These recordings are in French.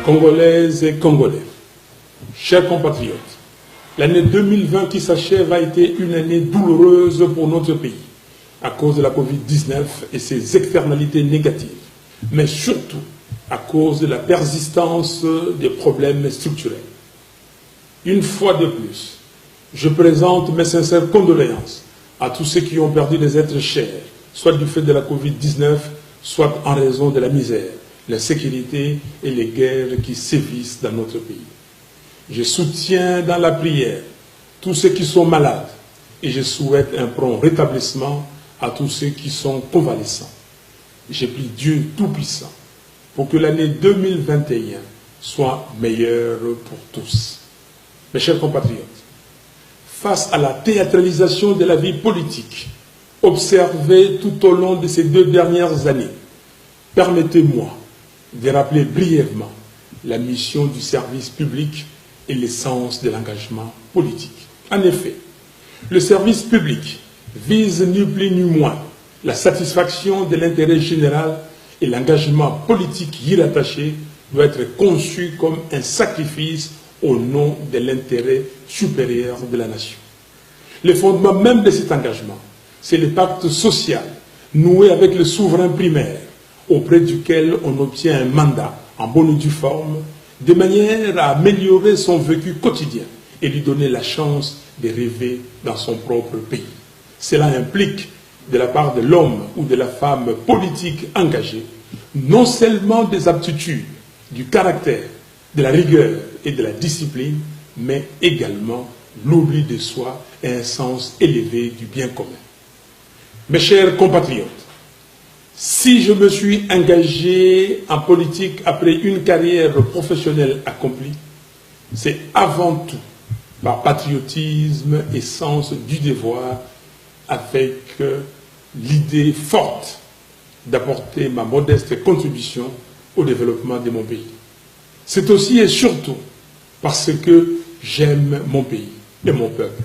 Congolaises et Congolais, chers compatriotes, l'année 2020 qui s'achève a été une année douloureuse pour notre pays à cause de la Covid-19 et ses externalités négatives, mais surtout à cause de la persistance des problèmes structurels. Une fois de plus, je présente mes sincères condoléances à tous ceux qui ont perdu des êtres chers, soit du fait de la Covid-19, soit en raison de la misère, l'insécurité et les guerres qui sévissent dans notre pays. Je soutiens dans la prière tous ceux qui sont malades et je souhaite un prompt rétablissement à tous ceux qui sont convalescents. Je prie Dieu Tout-Puissant pour que l'année 2021 soit meilleure pour tous. Mes chers compatriotes, face à la théâtralisation de la vie politique observée tout au long de ces 2 dernières années, permettez-moi de rappeler brièvement la mission du service public et l'essence de l'engagement politique. En effet, le service public vise ni plus ni moins la satisfaction de l'intérêt général et l'engagement politique y rattaché doit être conçu comme un sacrifice au nom de l'intérêt supérieur de la nation. Le fondement même de cet engagement, c'est le pacte social noué avec le souverain primaire, auprès duquel on obtient un mandat en bonne et due forme, de manière à améliorer son vécu quotidien et lui donner la chance de rêver dans son propre pays. Cela implique, de la part de l'homme ou de la femme politique engagée, non seulement des aptitudes, du caractère, de la rigueur et de la discipline, mais également l'oubli de soi et un sens élevé du bien commun. Mes chers compatriotes, si je me suis engagé en politique après une carrière professionnelle accomplie, c'est avant tout par patriotisme et sens du devoir, avec l'idée forte d'apporter ma modeste contribution au développement de mon pays. C'est aussi et surtout parce que j'aime mon pays et mon peuple.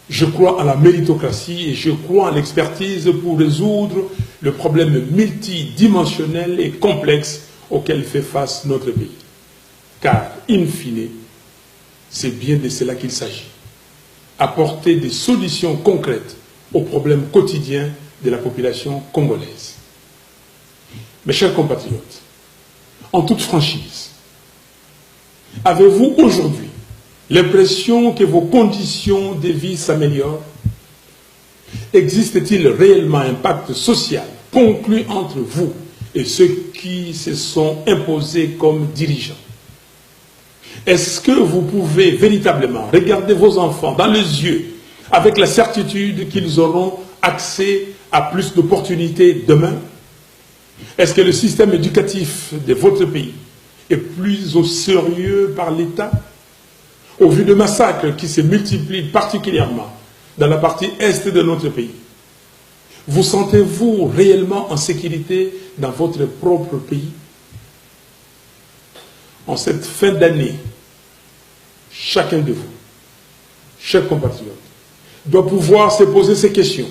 Je crois en la méritocratie et je crois en l'expertise pour résoudre le problème multidimensionnel et complexe auquel fait face notre pays. Car, in fine, c'est bien de cela qu'il s'agit. Apporter des solutions concrètes aux problèmes quotidiens de la population congolaise. Mes chers compatriotes, en toute franchise, avez-vous aujourd'hui l'impression que vos conditions de vie s'améliorent? Existe-t-il réellement un pacte social conclu entre vous et ceux qui se sont imposés comme dirigeants? Est-ce que vous pouvez véritablement regarder vos enfants dans les yeux avec la certitude qu'ils auront accès à plus d'opportunités demain? Est-ce que le système éducatif de votre pays est plus au sérieux par l'État? Au vu de massacres qui se multiplient particulièrement dans la partie est de notre pays, vous sentez-vous réellement en sécurité dans votre propre pays? En cette fin d'année, chacun de vous, chers compatriotes, doit pouvoir se poser ces questions,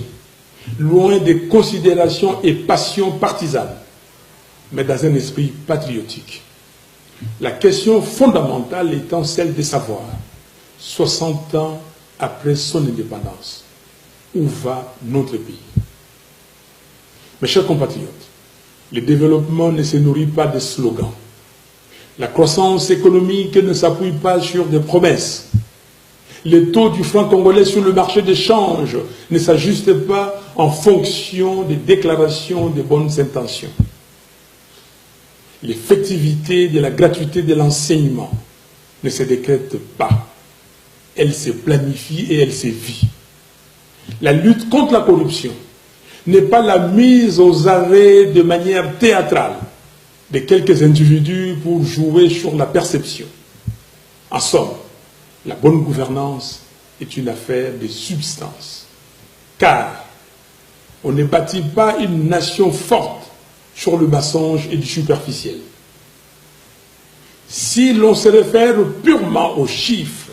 loin des considérations et passions partisanes, mais dans un esprit patriotique. La question fondamentale étant celle de savoir, 60 ans après son indépendance, où va notre pays? Mes chers compatriotes, le développement ne se nourrit pas de slogans. La croissance économique ne s'appuie pas sur des promesses. Le taux du franc congolais sur le marché d'échange ne s'ajuste pas en fonction des déclarations de bonnes intentions. L'effectivité de la gratuité de l'enseignement ne se décrète pas. Elle se planifie et elle se vit. La lutte contre la corruption n'est pas la mise aux arrêts de manière théâtrale de quelques individus pour jouer sur la perception. En somme, la bonne gouvernance est une affaire de substance. Car on ne bâtit pas une nation forte sur le mensonge et du superficiel. Si l'on se réfère purement aux chiffres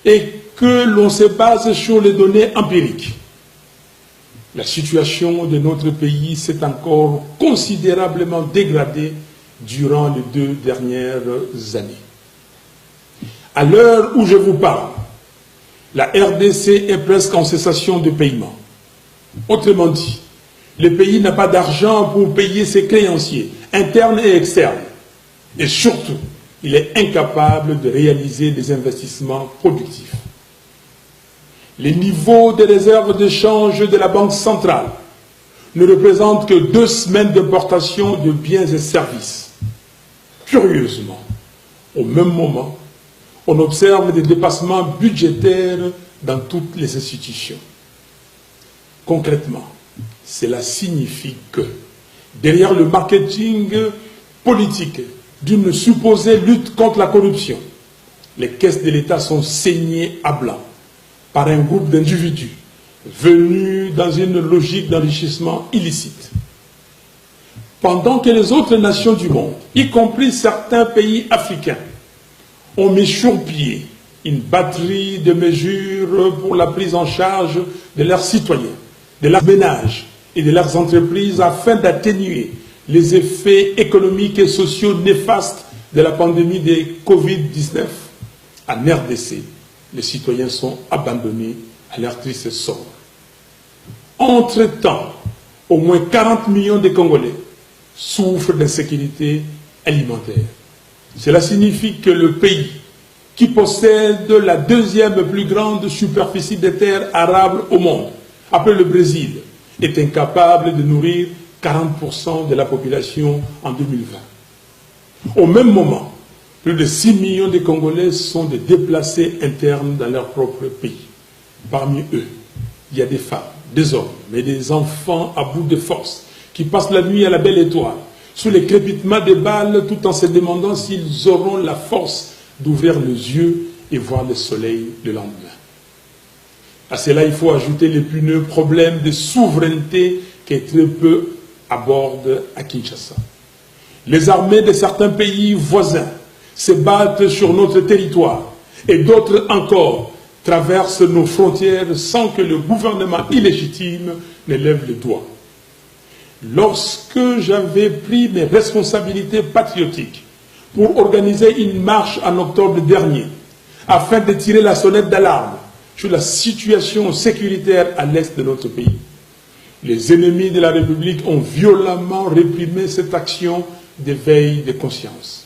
et que l'on se base sur les données empiriques, la situation de notre pays s'est encore considérablement dégradée durant les 2 dernières années. À l'heure où je vous parle, la RDC est presque en cessation de paiement. Autrement dit, le pays n'a pas d'argent pour payer ses créanciers, internes et externes. Et surtout, il est incapable de réaliser des investissements productifs. Les niveaux des réserves de change de la Banque centrale ne représentent que 2 semaines d'importation de biens et services. Curieusement, au même moment, on observe des dépassements budgétaires dans toutes les institutions. Concrètement, cela signifie que, derrière le marketing politique d'une supposée lutte contre la corruption, les caisses de l'État sont saignées à blanc par un groupe d'individus venus dans une logique d'enrichissement illicite. Pendant que les autres nations du monde, y compris certains pays africains, ont mis sur pied une batterie de mesures pour la prise en charge de leurs citoyens, de leurs ménages et de leurs entreprises afin d'atténuer les effets économiques et sociaux néfastes de la pandémie de Covid-19. En RDC, les citoyens sont abandonnés à leur triste sort. Entre-temps, au moins 40 millions de Congolais souffrent d'insécurité alimentaire. Cela signifie que le pays, qui possède la 2e plus grande superficie de terres arables au monde, après le Brésil, est incapable de nourrir 40% de la population en 2020. Au même moment, plus de 6 millions de Congolais sont des déplacés internes dans leur propre pays. Parmi eux, il y a des femmes, des hommes, mais des enfants à bout de force, qui passent la nuit à la belle étoile, sous les crépitements des balles, tout en se demandant s'ils auront la force d'ouvrir les yeux et voir le soleil le lendemain. À cela, il faut ajouter l'épineux problème de souveraineté qui très peu aborde à Kinshasa. Les armées de certains pays voisins se battent sur notre territoire et d'autres encore traversent nos frontières sans que le gouvernement illégitime ne lève le doigt. Lorsque j'avais pris mes responsabilités patriotiques pour organiser une marche en octobre dernier afin de tirer la sonnette d'alarme sur la situation sécuritaire à l'est de notre pays, les ennemis de la République ont violemment réprimé cette action d'éveil de conscience.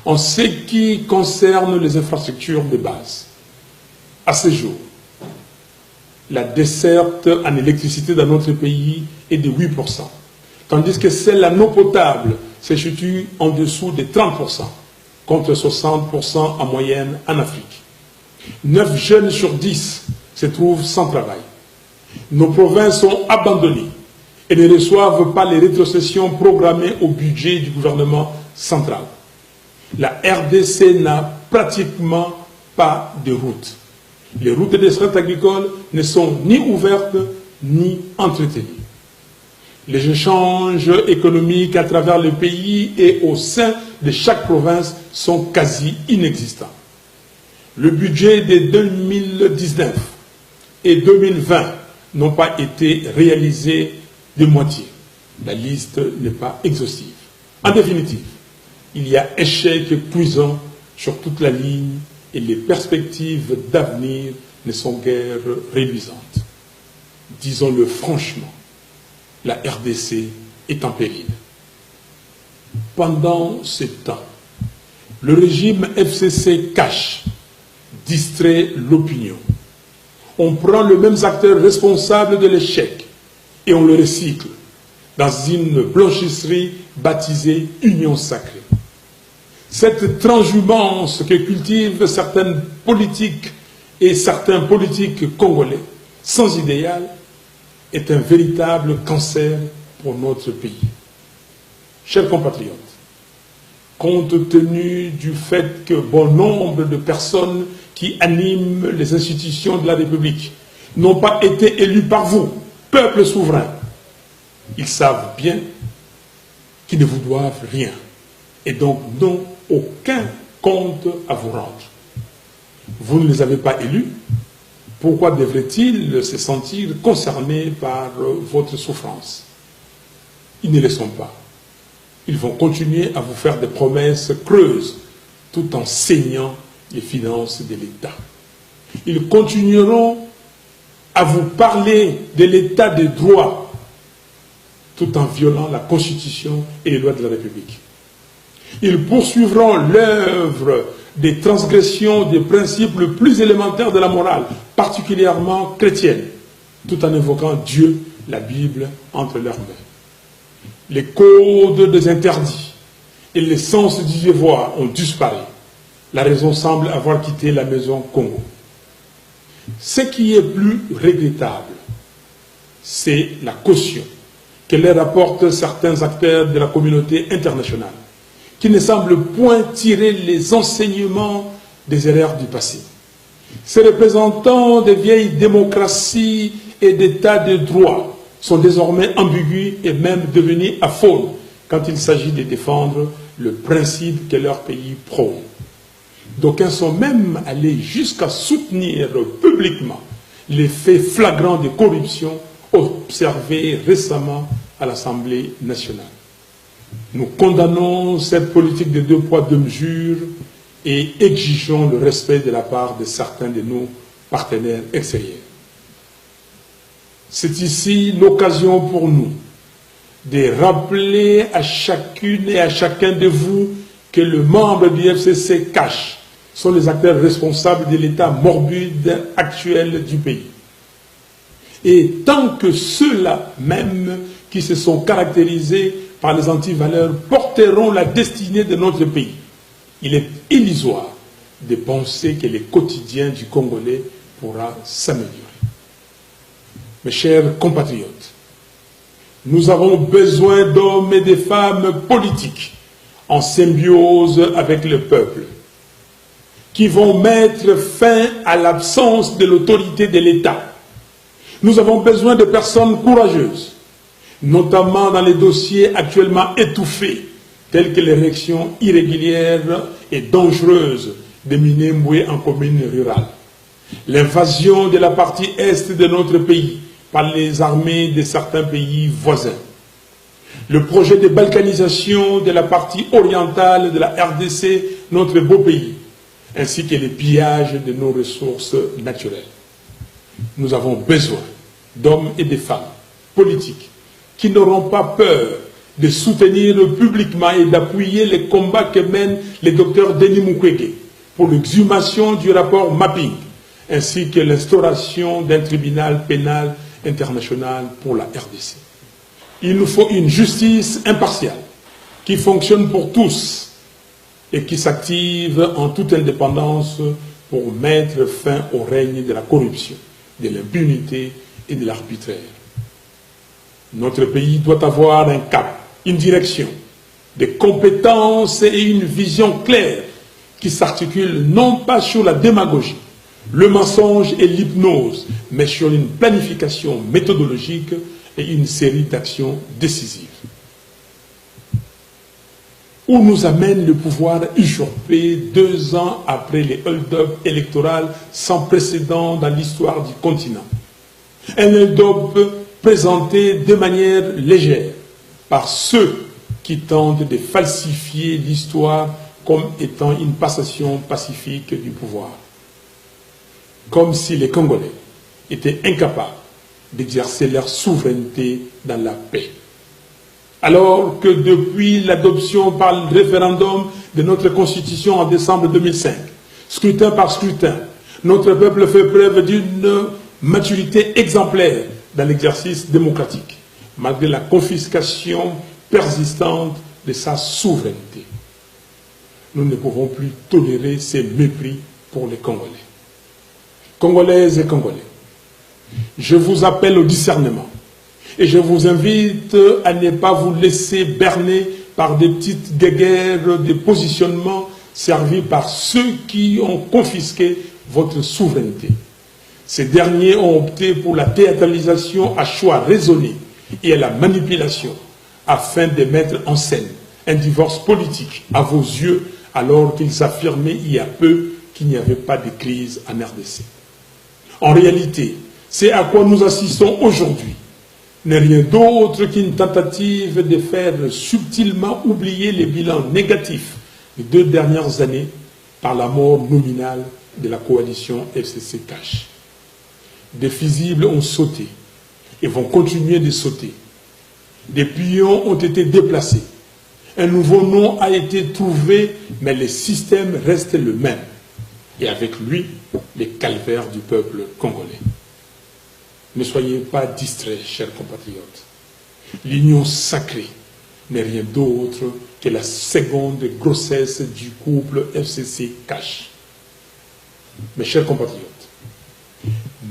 En ce qui concerne les infrastructures de base, à ce jour, la desserte en électricité dans notre pays est de 8%, tandis que celle en eau potable se situe en dessous de 30%, contre 60% en moyenne en Afrique. 9 jeunes sur 10 se trouvent sans travail. Nos provinces sont abandonnées et ne reçoivent pas les rétrocessions programmées au budget du gouvernement central. La RDC n'a pratiquement pas de routes. Les routes de desserte agricole ne sont ni ouvertes ni entretenues. Les échanges économiques à travers le pays et au sein de chaque province sont quasi inexistants. Le budget de 2019 et 2020 n'ont pas été réalisés de moitié. La liste n'est pas exhaustive. En définitive, il y a échec cuisant sur toute la ligne et les perspectives d'avenir ne sont guère réluisantes. Disons-le franchement, la RDC est en péril. Pendant ce temps, le régime FCC cache, distrait l'opinion. On prend les mêmes acteurs responsables de l'échec et on le recycle dans une blanchisserie baptisée Union sacrée. Cette transhumance que cultivent certaines politiques et certains politiques congolais sans idéal est un véritable cancer pour notre pays. Chers compatriotes, compte tenu du fait que bon nombre de personnes qui animent les institutions de la République n'ont pas été élus par vous, peuple souverain, ils savent bien qu'ils ne vous doivent rien et donc n'ont aucun compte à vous rendre. Vous ne les avez pas élus, pourquoi devraient-ils se sentir concernés par votre souffrance? Ils ne le sont pas. Ils vont continuer à vous faire des promesses creuses tout en saignant les finances de l'État. Ils continueront à vous parler de l'État de droit tout en violant la Constitution et les lois de la République. Ils poursuivront l'œuvre des transgressions des principes les plus élémentaires de la morale, particulièrement chrétienne, tout en invoquant Dieu, la Bible, entre leurs mains. Les codes des interdits et l'essence du devoir ont disparu. La raison semble avoir quitté la maison Congo. Ce qui est plus regrettable, c'est la caution que leur apportent certains acteurs de la communauté internationale, qui ne semblent point tirer les enseignements des erreurs du passé. Ces représentants des vieilles démocraties et d'états de droit sont désormais ambigus et même devenus aphones quand il s'agit de défendre le principe que leur pays prône. D'aucuns sont même allés jusqu'à soutenir publiquement les faits flagrants de corruption observés récemment à l'Assemblée nationale. Nous condamnons cette politique de 2 poids 2 mesures et exigeons le respect de la part de certains de nos partenaires extérieurs. C'est ici l'occasion pour nous de rappeler à chacune et à chacun de vous que les membres du FCC cash sont les acteurs responsables de l'état morbide actuel du pays. Et tant que ceux-là même qui se sont caractérisés par les antivaleurs porteront la destinée de notre pays, il est illusoire de penser que le quotidien du Congolais pourra s'améliorer. Mes chers compatriotes, nous avons besoin d'hommes et de femmes politiques en symbiose avec le peuple, qui vont mettre fin à l'absence de l'autorité de l'État. Nous avons besoin de personnes courageuses, notamment dans les dossiers actuellement étouffés, tels que l'érection irrégulière et dangereuse de Minembwe en commune rurale, l'invasion de la partie est de notre pays par les armées de certains pays voisins, le projet de balkanisation de la partie orientale de la RDC, notre beau pays, ainsi que les pillages de nos ressources naturelles. Nous avons besoin d'hommes et de femmes politiques qui n'auront pas peur de soutenir publiquement et d'appuyer les combats que mène le docteur Denis Mukwege pour l'exhumation du rapport Mapping, ainsi que l'instauration d'un tribunal pénal international pour la RDC. Il nous faut une justice impartiale qui fonctionne pour tous et qui s'active en toute indépendance pour mettre fin au règne de la corruption, de l'impunité et de l'arbitraire. Notre pays doit avoir un cap, une direction, des compétences et une vision claire qui s'articulent non pas sur la démagogie, le mensonge et l'hypnose, mais sur une planification méthodologique et une série d'actions décisives. Où nous amène le pouvoir usurpé 2 ans après les hold-up électoraux sans précédent dans l'histoire du continent. Un hold-up présenté de manière légère par ceux qui tentent de falsifier l'histoire comme étant une passation pacifique du pouvoir. Comme si les Congolais étaient incapables d'exercer leur souveraineté dans la paix. Alors que depuis l'adoption par le référendum de notre Constitution en décembre 2005, scrutin par scrutin, notre peuple fait preuve d'une maturité exemplaire dans l'exercice démocratique, malgré la confiscation persistante de sa souveraineté. Nous ne pouvons plus tolérer ces mépris pour les Congolais. Congolaises et Congolais, je vous appelle au discernement et je vous invite à ne pas vous laisser berner par des petites guéguerres de positionnement servis par ceux qui ont confisqué votre souveraineté. Ces derniers ont opté pour la théâtralisation à choix raisonné et à la manipulation afin de mettre en scène un divorce politique à vos yeux alors qu'ils affirmaient il y a peu qu'il n'y avait pas de crise en RDC. En réalité, c'est à quoi nous assistons aujourd'hui. n'est rien d'autre qu'une tentative de faire subtilement oublier les bilans négatifs des 2 dernières années par la mort nominale de la coalition FCC-Cash. Des fusibles ont sauté et vont continuer de sauter. Des pions ont été déplacés. Un nouveau nom a été trouvé, mais le système reste le même. Et avec lui, les calvaires du peuple congolais. Ne soyez pas distraits, chers compatriotes. L'union sacrée n'est rien d'autre que la seconde grossesse du couple FCC-Cash. Mes chers compatriotes,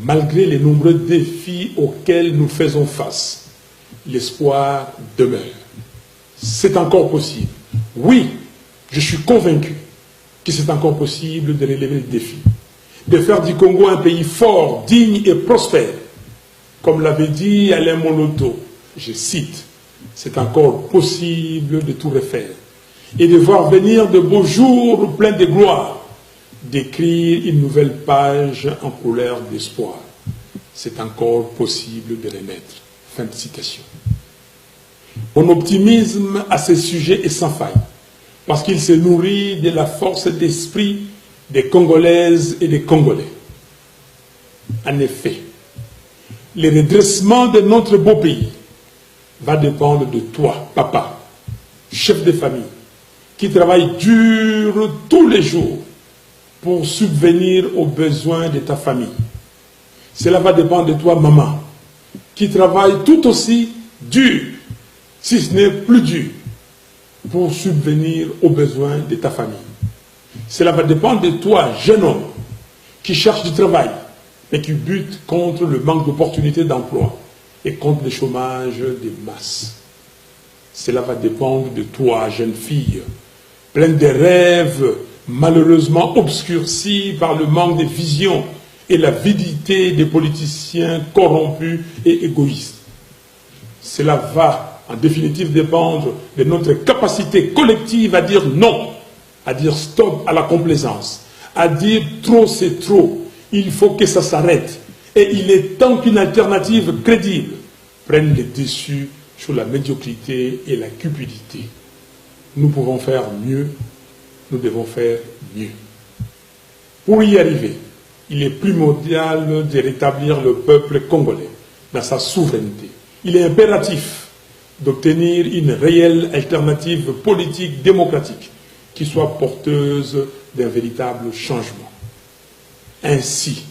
malgré les nombreux défis auxquels nous faisons face, l'espoir demeure. C'est encore possible. Oui, je suis convaincu que c'est encore possible de relever le défi, de faire du Congo un pays fort, digne et prospère. Comme l'avait dit Alain Moloto, je cite, c'est encore possible de tout refaire et de voir venir de beaux jours pleins de gloire, d'écrire une nouvelle page en couleur d'espoir. C'est encore possible de renaître. Fin de citation. Mon optimisme à ce sujet est sans faille, parce qu'il se nourrit de la force d'esprit des Congolaises et des Congolais. En effet, le redressement de notre beau pays va dépendre de toi, papa, chef de famille, qui travaille dur tous les jours pour subvenir aux besoins de ta famille. Cela va dépendre de toi, maman, qui travaille tout aussi dur, si ce n'est plus dur, pour subvenir aux besoins de ta famille. Cela va dépendre de toi, jeune homme, qui cherche du travail, mais qui bute contre le manque d'opportunités d'emploi et contre le chômage des masses. Cela va dépendre de toi, jeune fille, pleine de rêves, malheureusement obscurcis par le manque de vision et la avidité des politiciens corrompus et égoïstes. Cela va, en définitive, dépendre de notre capacité collective à dire non, à dire stop à la complaisance, à dire trop c'est trop, il faut que ça s'arrête. Et il est temps qu'une alternative crédible prenne le dessus sur la médiocrité et la cupidité. Nous pouvons faire mieux, nous devons faire mieux. Pour y arriver, il est primordial de rétablir le peuple congolais dans sa souveraineté. Il est impératif d'obtenir une réelle alternative politique démocratique qui soit porteuse d'un véritable changement. Ainsi,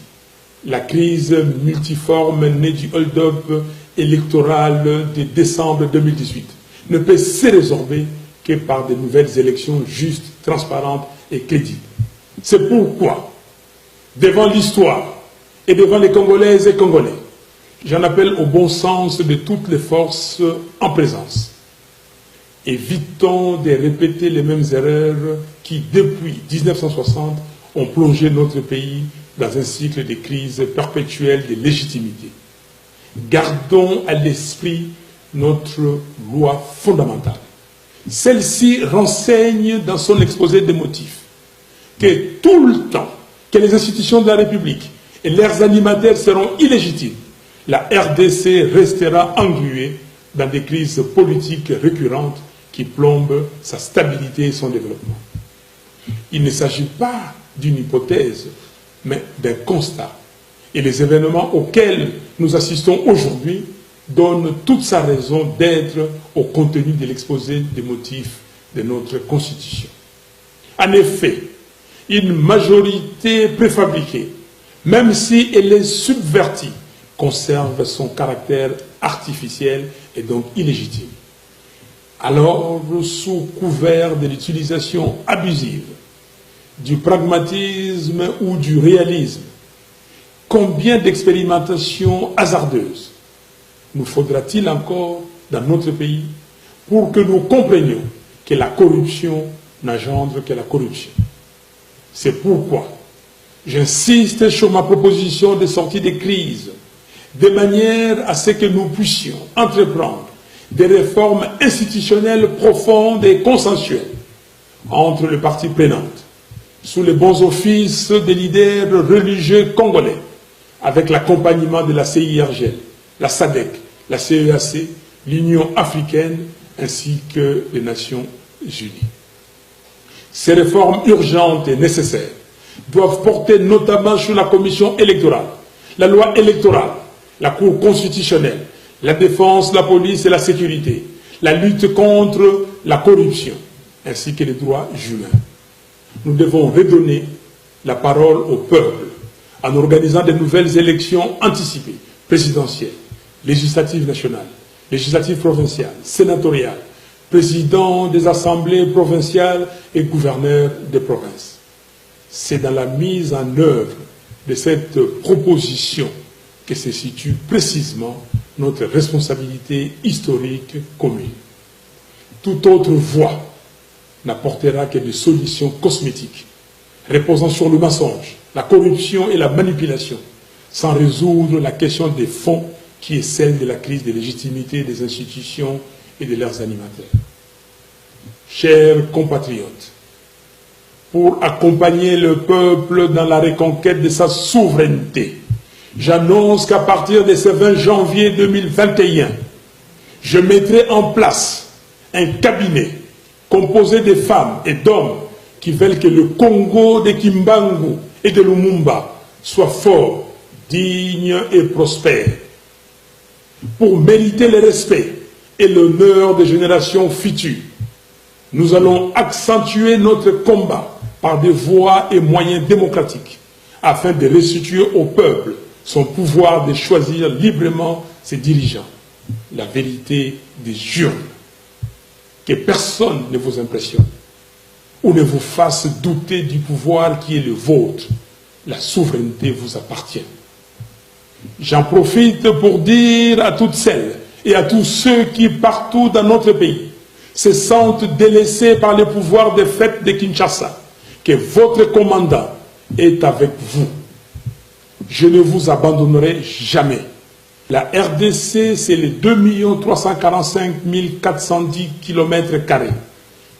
la crise multiforme née du hold-up électoral de décembre 2018 ne peut se résorber que par de nouvelles élections justes, transparentes et crédibles. C'est pourquoi, devant l'histoire et devant les Congolaises et Congolais, j'en appelle au bon sens de toutes les forces en présence. Évitons de répéter les mêmes erreurs qui, depuis 1960, ont plongé notre pays dans un cycle de crise perpétuelle de légitimité. Gardons à l'esprit notre loi fondamentale. Celle-ci renseigne dans son exposé des motifs que tout le temps que les institutions de la République et leurs animateurs seront illégitimes, la RDC restera engluée dans des crises politiques récurrentes qui plombent sa stabilité et son développement. Il ne s'agit pas d'une hypothèse, mais d'un constat. Et les événements auxquels nous assistons aujourd'hui donnent toute sa raison d'être au contenu de l'exposé des motifs de notre Constitution. En effet, une majorité préfabriquée, même si elle est subvertie, conserve son caractère artificiel et donc illégitime. Alors, sous couvert de l'utilisation abusive du pragmatisme ou du réalisme, combien d'expérimentations hasardeuses nous faudra-t-il encore dans notre pays pour que nous comprenions que la corruption n'engendre que la corruption? C'est pourquoi j'insiste sur ma proposition de sortie des crises, de manière à ce que nous puissions entreprendre des réformes institutionnelles profondes et consensuelles entre les parties prenantes, sous les bons offices des leaders religieux congolais, avec l'accompagnement de la CIRGL, la SADC, la CEAC, l'Union africaine ainsi que les Nations unies. Ces réformes urgentes et nécessaires doivent porter notamment sur la commission électorale, la loi électorale, la Cour constitutionnelle, la défense, la police et la sécurité, la lutte contre la corruption, ainsi que les droits humains. Nous devons redonner la parole au peuple en organisant de nouvelles élections anticipées, présidentielles, législatives nationales, législatives provinciales, sénatoriales, présidents des assemblées provinciales et gouverneurs des provinces. C'est dans la mise en œuvre de cette proposition que se situe précisément notre responsabilité historique commune. Toute autre voie n'apportera que des solutions cosmétiques, reposant sur le mensonge, la corruption et la manipulation, sans résoudre la question des fonds qui est celle de la crise de légitimité des institutions et de leurs animateurs. Chers compatriotes, pour accompagner le peuple dans la reconquête de sa souveraineté, j'annonce qu'à partir de ce 20 janvier 2021, je mettrai en place un cabinet composé de femmes et d'hommes qui veulent que le Congo de Kimbangu et de Lumumba soit fort, digne et prospère. Pour mériter le respect et l'honneur des générations futures, nous allons accentuer notre combat par des voies et moyens démocratiques afin de restituer au peuple son pouvoir de choisir librement ses dirigeants. La vérité des urnes. Que personne ne vous impressionne ou ne vous fasse douter du pouvoir qui est le vôtre. La souveraineté vous appartient. J'en profite pour dire à toutes celles et à tous ceux qui, partout dans notre pays, se sentent délaissés par le pouvoir des fêtes de Kinshasa, que votre commandant est avec vous. Je ne vous abandonnerai jamais. La RDC, c'est les 2 345 410 km²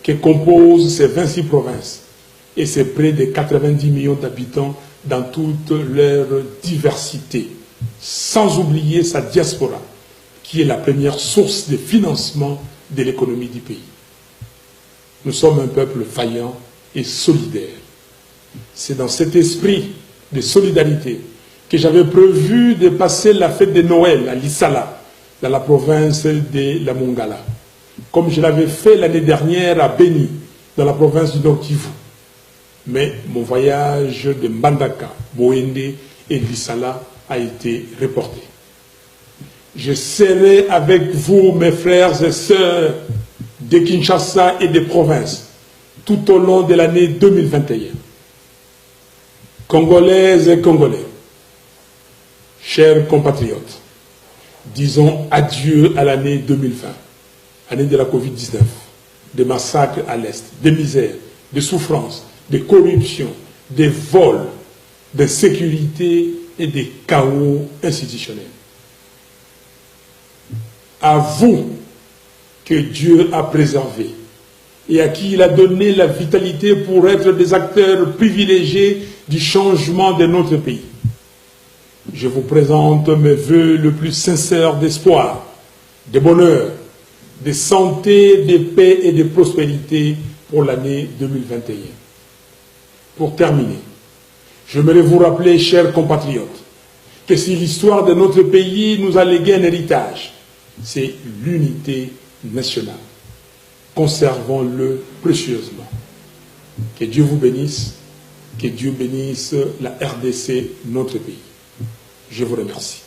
que composent ces 26 provinces. Et c'est près de 90 millions d'habitants dans toute leur diversité. Sans oublier sa diaspora, qui est la première source de financement de l'économie du pays. Nous sommes un peuple vaillant et solidaire. C'est dans cet esprit de solidarité que j'avais prévu de passer la fête de Noël à Lissala, dans la province de la Mongala, comme je l'avais fait l'année dernière à Beni, dans la province du Nord Kivu. Mais mon voyage de Mbandaka, Boende et Lissala a été reporté. Je serai avec vous, mes frères et sœurs de Kinshasa et des provinces, tout au long de l'année 2021. Congolaises et Congolais, chers compatriotes, disons adieu à l'année 2020, année de la Covid-19, des massacres à l'Est, des misères, des souffrances, des corruptions, des vols, d'insécurité et des chaos institutionnels. À vous que Dieu a préservé et à qui il a donné la vitalité pour être des acteurs privilégiés du changement de notre pays. Je vous présente mes vœux le plus sincère d'espoir, de bonheur, de santé, de paix et de prospérité pour l'année 2021. Pour terminer, j'aimerais vous rappeler, chers compatriotes, que si l'histoire de notre pays nous a légué un héritage, c'est l'unité nationale. Conservons-le précieusement. Que Dieu vous bénisse, que Dieu bénisse la RDC, notre pays. Je vous remercie.